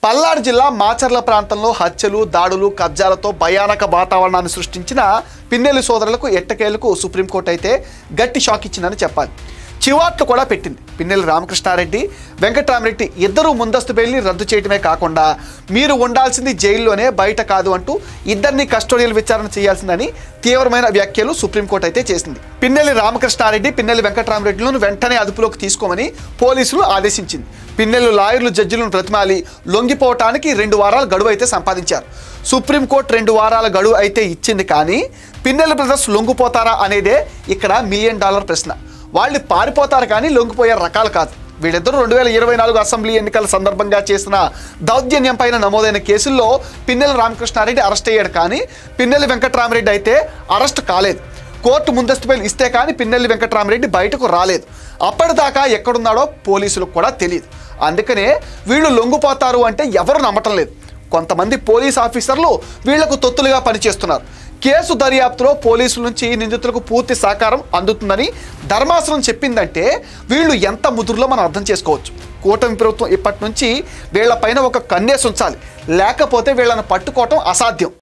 పల్నాడు జిల్లా మాచర్ల ప్రాంతంలో హత్యలు, దాడులు, కబ్జాలతో భయానక వాతావరణాన్ని సృష్టించిన పిన్నెల్లి సోదరులకు ఎట్టకేలకు సుప్రీంకోర్టు అయితే గట్టి షాక్ ఇచ్చిందని చెప్పాలి. చివాట్లు కూడా పెట్టింది. పిన్నెల్లి రామకృష్ణారెడ్డి, వెంకట్రామరెడ్డి ఇద్దరూ ముందస్తు బెయిల్ని రద్దు చేయడమే కాకుండా మీరు ఉండాల్సింది జైల్లోనే, బయట కాదు అంటూ ఇద్దరిని కస్టోడియల్ విచారణ చేయాల్సిందని తీవ్రమైన వ్యాఖ్యలు సుప్రీంకోర్టు అయితే చేసింది. పిన్నెల్లి రామకృష్ణారెడ్డి, పిన్నెల్లి వెంకట్రామరెడ్డిలను వెంటనే అదుపులోకి తీసుకోమని పోలీసులు ఆదేశించింది. పిన్నెల్లి లాయర్లు జడ్జిలను బ్రతిమాలి లొంగిపోవటానికి 2 వారాల గడువు అయితే సంపాదించారు. సుప్రీంకోర్టు 2 వారాల గడువు అయితే ఇచ్చింది. కానీ పిన్నెల్లి బ్రదర్స్ లొంగిపోతారా అనేదే ఇక్కడ $1 మిలియన్ ప్రశ్న. వాళ్ళు పారిపోతారు కానీ లొంగిపోయే రకాలు కాదు. వీళ్ళిద్దరూ 2024 అసెంబ్లీ ఎన్నికల సందర్భంగా చేసిన దౌర్జన్యం పైన నమోదైన కేసుల్లో పిన్నెల్లి రామకృష్ణారెడ్డి అరెస్ట్ అయ్యాడు. కానీ పిన్నెల్లి వెంకట్రామరెడ్డి అయితే అరెస్ట్ కాలేదు. కోర్టు ముందస్తు బెయిల్ ఇస్తే కానీ పిన్నెల్లి వెంకట్రామరెడ్డి బయటకు రాలేదు. అప్పటిదాకా ఎక్కడున్నాడో పోలీసులకు కూడా తెలియదు. అందుకనే వీళ్ళు లొంగిపోతారు అంటే ఎవరు నమ్మటం లేదు. కొంతమంది పోలీస్ ఆఫీసర్లు వీళ్లకు తొత్తులుగా పనిచేస్తున్నారు. కేసు దర్యాప్తులో పోలీసుల నుంచి నిందితులకు పూర్తి సహకారం అందుతుందని ధర్మాసనం చెప్పిందంటే వీళ్ళు ఎంత ముదురులో మనం అర్థం చేసుకోవచ్చు. కూటమి ప్రభుత్వం ఇప్పటి నుంచి వీళ్లపైన ఒక కన్నేసి ఉంచాలి, లేకపోతే వీళ్ళని పట్టుకోవటం అసాధ్యం.